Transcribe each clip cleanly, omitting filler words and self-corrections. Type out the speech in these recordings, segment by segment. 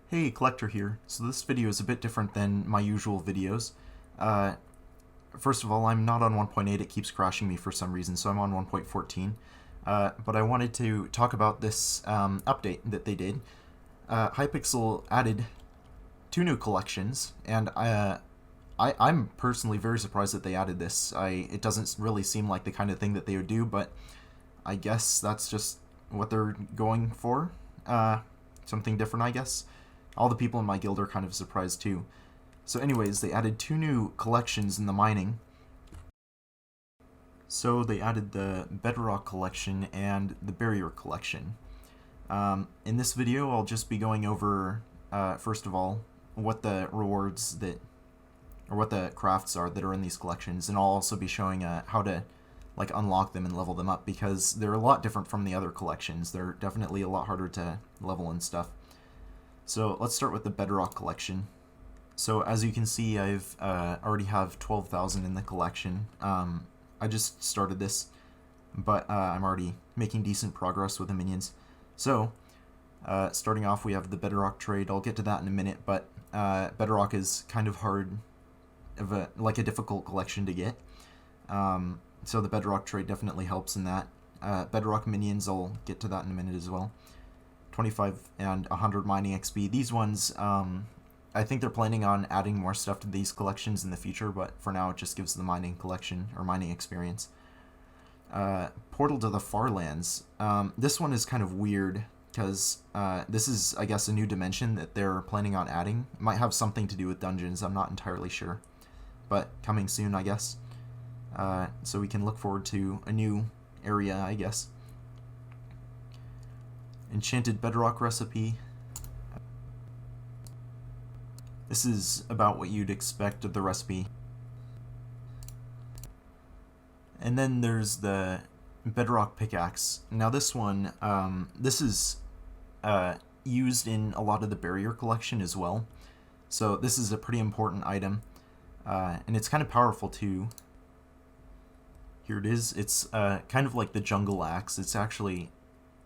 Hey, Collector here. So this video is a bit different than my usual videos. Uh, First of all, I'm not on 1.8, it keeps crashing me for some reason, so I'm on 1.14. But I wanted to talk about this update that they did. Hypixel added two new collections, and I'm personally very surprised that they added this. It doesn't really seem like the kind of thing that they would do, but I guess that's just what they're going for. Something different, I guess. All the people in my guild are kind of surprised too. So anyways, they added two new collections in the mining. So they added the Bedrock collection and the Barrier collection. In this video, I'll just be going over, first of all, what the rewards or what the crafts are that are in these collections, and I'll also be showing how to unlock them and level them up, because they're a lot different from the other collections. They're definitely a lot harder to level and stuff. So let's start with the Bedrock collection. So as you can see, I've already have 12,000 in the collection. I just started this, but I'm already making decent progress with the minions. So starting off, we have the Bedrock trade. I'll get to that in a minute, but Bedrock is kind of hard, a difficult collection to get. So the Bedrock trade definitely helps in that. Bedrock minions, I'll get to that in a minute as well. 25 and 100 mining XP. These ones, I think they're planning on adding more stuff to these collections in the future, but for now it just gives the mining collection, or mining experience. Portal to the Farlands. This one is kind of weird, because this is, I guess, a new dimension that they're planning on adding. It might have something to do with dungeons, I'm not entirely sure. But coming soon, I guess. So we can look forward to a new area, I guess. Enchanted Bedrock recipe. This is about what you'd expect of the recipe. And then there's the Bedrock pickaxe. Now this one, this is used in a lot of the Barrier collection as well. So this is a pretty important item. And it's kind of powerful too. Here it is. It's kind of like the jungle axe. It's actually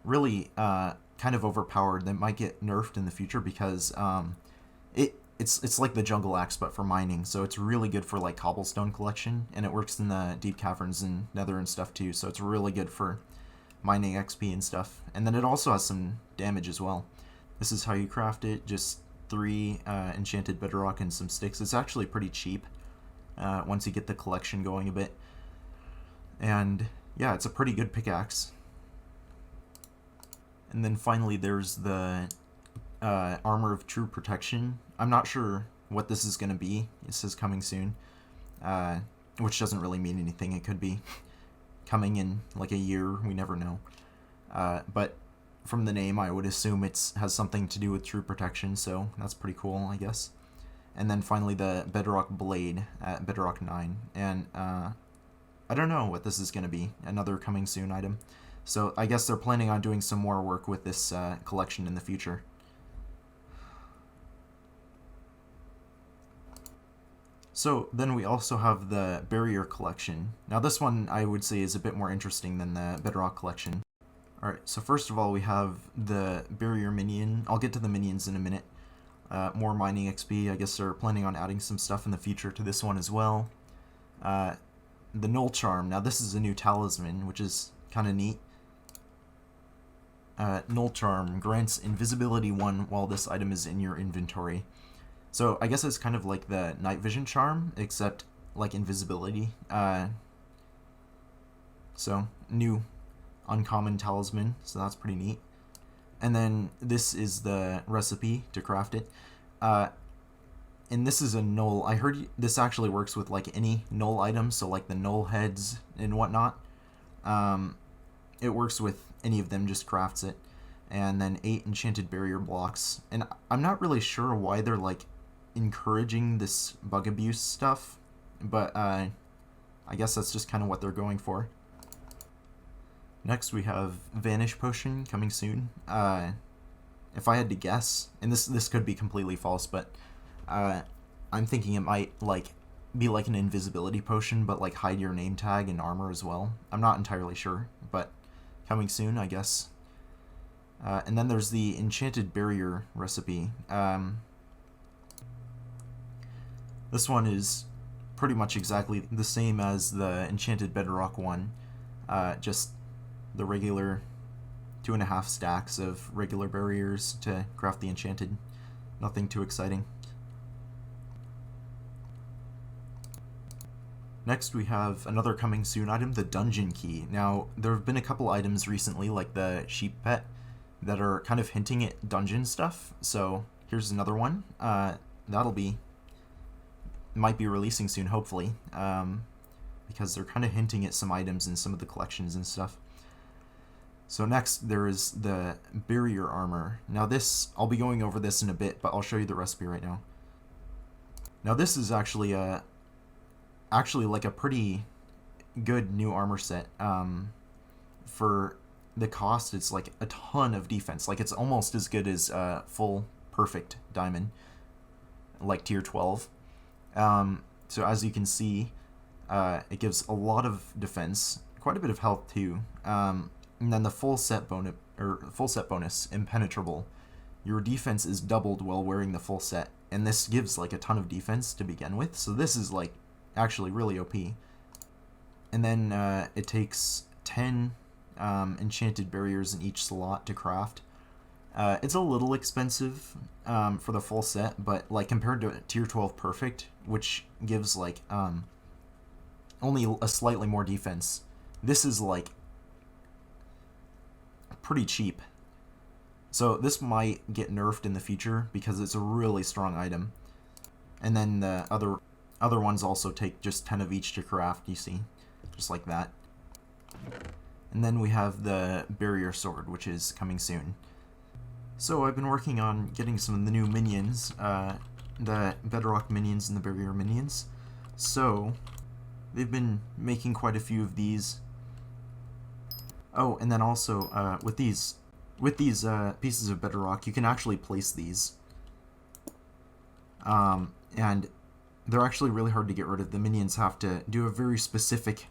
really kind of overpowered. That might get nerfed in the future, because it's like the jungle axe but for mining. So it's really good for like cobblestone collection, and it works in the deep caverns and nether and stuff too. So it's really good for mining XP and stuff. And then it also has some damage as well. This is how you craft it. Just 3 enchanted bedrock and some sticks. It's actually pretty cheap once you get the collection going a bit. And yeah, it's a pretty good pickaxe. And then finally there's the Armor of True Protection. I'm not sure what this is going to be. It says coming soon, which doesn't really mean anything. It could be coming in like a year. We never know. But from the name, I would assume it has something to do with True Protection, so that's pretty cool, I guess. And then finally the Bedrock Blade at Bedrock 9. And I don't know what this is going to be. Another coming soon item. So I guess they're planning on doing some more work with this collection in the future. So then we also have the Barrier collection. Now this one I would say is a bit more interesting than the Bedrock collection. Alright, so first of all we have the Barrier minion. I'll get to the minions in a minute. More mining XP. I guess they're planning on adding some stuff in the future to this one as well. The Null Charm. Now this is a new talisman, which is kind of neat. Null Charm grants invisibility 1 while this item is in your inventory. So I guess it's kind of like the night vision charm, except like invisibility. So new uncommon talisman, so that's pretty neat. And then this is the recipe to craft it. And this is a null. I heard this actually works with like any null item, so like the null heads and whatnot. It works with any of them, just crafts it. And then 8 enchanted barrier blocks. And I'm not really sure why they're like encouraging this bug abuse stuff, but I guess that's just kind of what they're going for. Next we have Vanish Potion coming soon. If I had to guess, and this could be completely false, but I'm thinking it might be like an invisibility potion, but like hide your name tag and armor as well. I'm not entirely sure, but coming soon, I guess. And then there's the Enchanted Barrier recipe. This one is pretty much exactly the same as the Enchanted Bedrock one, just the regular 2.5 stacks of regular barriers to craft the enchanted. Nothing too exciting. Next we have another coming soon item, the Dungeon Key. Now, there have been a couple items recently, like the sheep pet, that are kind of hinting at dungeon stuff, so here's another one. Might be releasing soon, hopefully, because they're kind of hinting at some items in some of the collections and stuff. So next, there is the barrier armor. Now this, I'll be going over this in a bit, but I'll show you the recipe right now. Now this is actually like a pretty good new armor set. For the cost, it's like a ton of defense. Like, it's almost as good as full perfect diamond, like tier 12. So as you can see, it gives a lot of defense, quite a bit of health too. And then the full set bonus, impenetrable. Your defense is doubled while wearing the full set, and this gives like a ton of defense to begin with. So this is like actually really OP. And then it takes 10 enchanted barriers in each slot to craft. It's a little expensive for the full set, but like compared to tier 12 perfect, which gives like only a slightly more defense, this is like pretty cheap. So this might get nerfed in the future because it's a really strong item. And then the other ones also take just 10 of each to craft, you see, just like that. And then we have the barrier sword, which is coming soon. So I've been working on getting some of the new minions, the Bedrock minions and the barrier minions. So they've been making quite a few of these. Oh, and then also with these pieces of Bedrock, you can actually place these. And they're actually really hard to get rid of. The minions have to do a very specific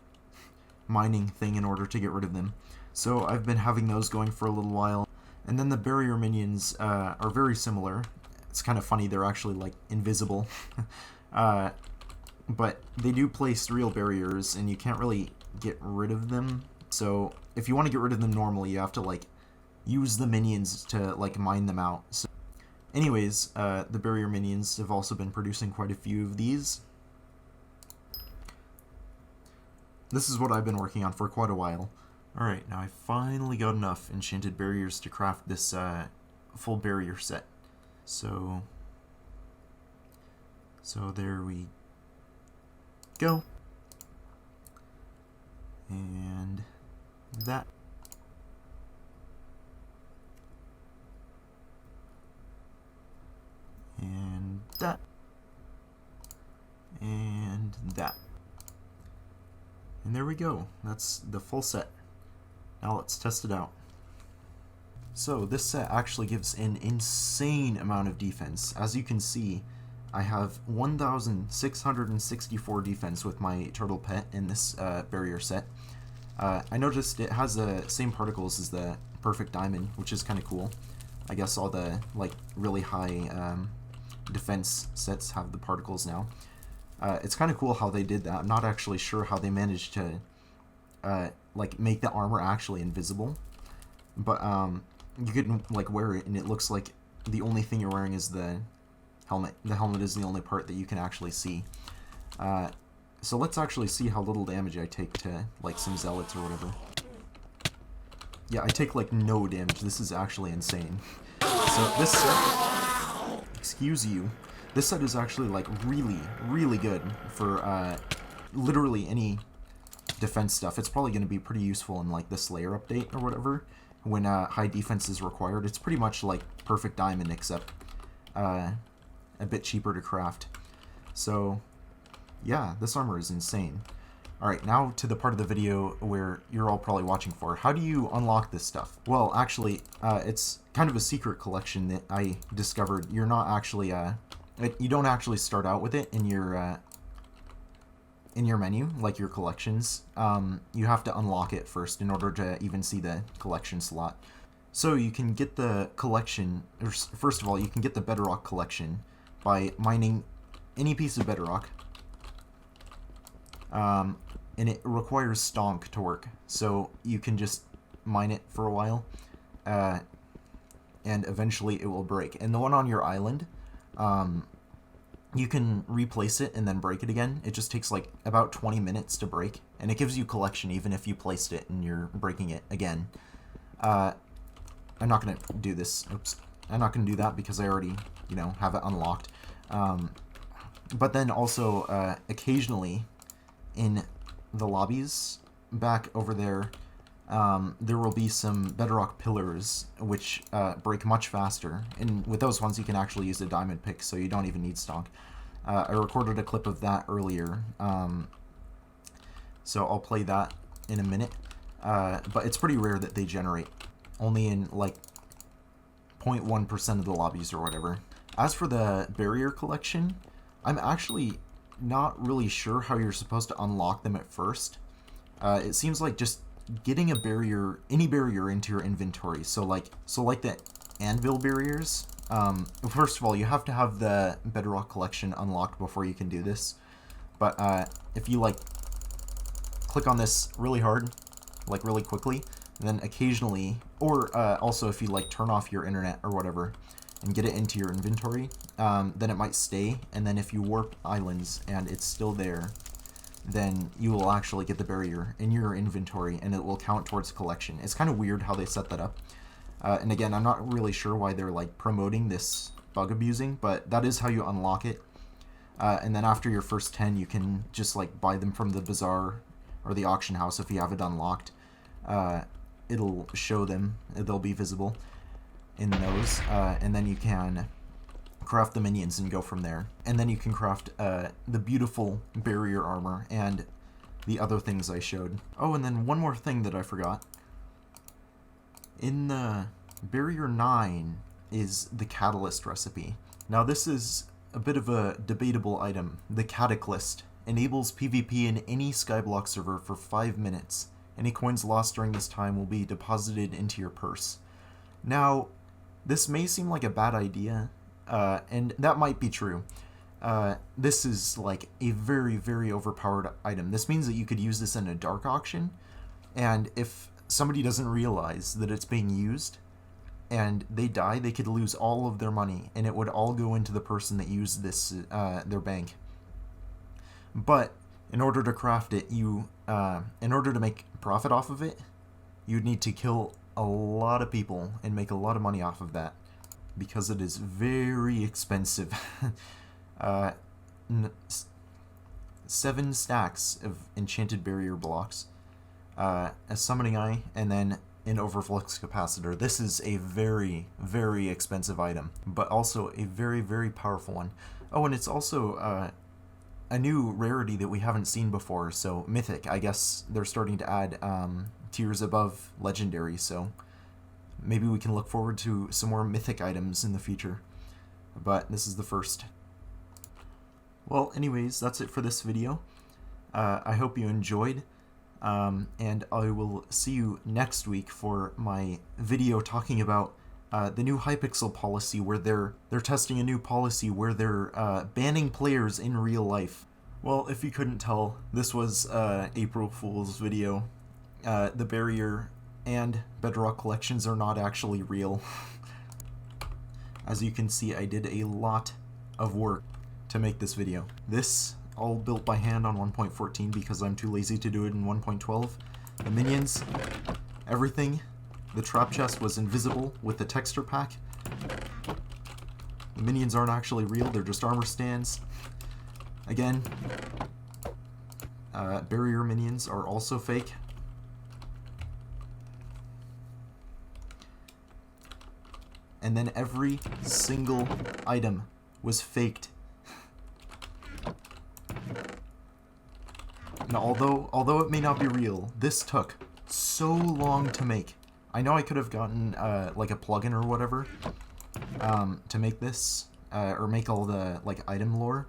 mining thing in order to get rid of them. So I've been having those going for a little while. And then the barrier minions are very similar. It's kind of funny, they're actually like invisible. But they do place real barriers and you can't really get rid of them. So if you want to get rid of them normally, you have to like use the minions to like mine them out. So anyways, the barrier minions have also been producing quite a few of these. This is what I've been working on for quite a while. Alright, now I finally got enough enchanted barriers to craft this full barrier set. So there we go. And that. And that. And that. And there we go. That's the full set. Now let's test it out. So this set actually gives an insane amount of defense. As you can see, I have 1,664 defense with my turtle pet in this barrier set. I noticed it has the same particles as the perfect diamond, which is kind of cool. I guess all the like really high defense sets have the particles now. It's kind of cool how they did that. I'm not actually sure how they managed to like make the armor actually invisible, but you can like wear it and it looks like the only thing you're wearing is the helmet. The helmet is the only part that you can actually see. So let's actually see how little damage I take to like some zealots or whatever. Yeah, I take like no damage. This is actually insane. So this set, excuse you, this set is actually like really, really good for literally any defense stuff. It's probably going to be pretty useful in like the Slayer update or whatever when high defense is required. It's pretty much like perfect diamond except a bit cheaper to craft. So yeah, this armor is insane. Alright, now to the part of the video where you're all probably watching for. How do you unlock this stuff? Well, actually, it's kind of a secret collection that I discovered. You're not actually, you don't actually start out with it in your menu, like your collections. You have to unlock it first in order to even see the collection slot. So you can get the collection, or first of all, you can get the Bedrock collection by mining any piece of Bedrock. And it requires stonk to work, so you can just mine it for a while, and eventually it will break. And the one on your island, you can replace it and then break it again. It just takes like about 20 minutes to break, and it gives you collection even if you placed it and you're breaking it again. I'm not going to do this. Oops. I'm not going to do that because I already, have it unlocked. But then also, occasionally, in the lobbies back over there, there will be some Bedrock pillars which break much faster. And with those ones, you can actually use a diamond pick, so you don't even need stonk. I recorded a clip of that earlier, so I'll play that in a minute. But it's pretty rare that they generate. Only in like 0.1% of the lobbies or whatever. As for the barrier collection, I'm actually not really sure how you're supposed to unlock them at first. It seems like just getting a barrier, any barrier into your inventory. So like the anvil barriers. First of all, you have to have the Bedrock collection unlocked before you can do this. But if you like click on this really hard, like really quickly, and then occasionally, or also if you like turn off your internet or whatever and get it into your inventory, then it might stay. And then if you warp islands and it's still there, then you will actually get the barrier in your inventory and it will count towards collection. It's kind of weird how they set that up. And again, I'm not really sure why they're like promoting this bug abusing, but that is how you unlock it. And then after your first 10, you can just like buy them from the bazaar or the auction house if you have it unlocked. It'll show them, they'll be visible in those, and then you can craft the minions and go from there. And then you can craft the beautiful barrier armor and the other things I showed. Oh, and then one more thing that I forgot. In the barrier 9 is the catalyst recipe. Now this is a bit of a debatable item. The Cataclysm enables PvP in any Skyblock server for 5 minutes. Any coins lost during this time will be deposited into your purse. Now, this may seem like a bad idea, and that might be true. This is like a very, very overpowered item. This means that you could use this in a dark auction, and if somebody doesn't realize that it's being used, and they die, they could lose all of their money, and it would all go into the person that used this, their bank. But in order to craft it, in order to make profit off of it, you'd need to kill a lot of people and make a lot of money off of that, because it is very expensive. 7 stacks of enchanted barrier blocks, a summoning eye, and then an overflux capacitor. This is a very, very expensive item, but also a very, very powerful one. Oh, and it's also a new rarity that we haven't seen before, so mythic. I guess they're starting to add tiers above legendary, so maybe we can look forward to some more mythic items in the future. But this is the first. Well, anyways, that's it for this video. I hope you enjoyed, and I will see you next week for my video talking about the new Hypixel policy, where they're testing a new policy where they're banning players in real life. Well, if you couldn't tell, this was April Fool's video. The barrier and Bedrock collections are not actually real. As you can see, I did a lot of work to make this video. This all built by hand on 1.14 because I'm too lazy to do it in 1.12. The minions, everything. The trap chest was invisible with the texture pack. The minions aren't actually real, they're just armor stands. Again, barrier minions are also fake. And then every single item was faked. Now, although it may not be real, this took so long to make. I know I could have gotten like a plugin or whatever to make this or make all the like item lore,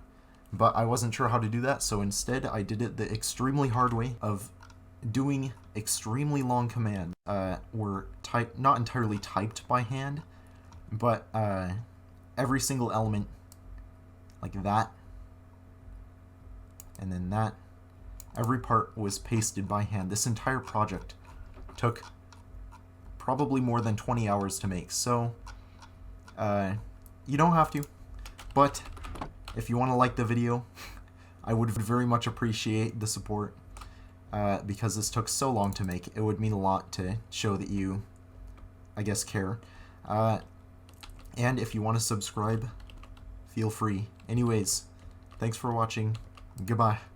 but I wasn't sure how to do that, so instead I did it the extremely hard way of doing extremely long commands were not entirely typed by hand, but every single element, like that, and then that, every part was pasted by hand. This entire project took probably more than 20 hours to make, so you don't have to, but if you want to like the video, I would very much appreciate the support, because this took so long to make. It would mean a lot to show that you, I guess, care. And if you want to subscribe, feel free. Anyways, thanks for watching. Goodbye.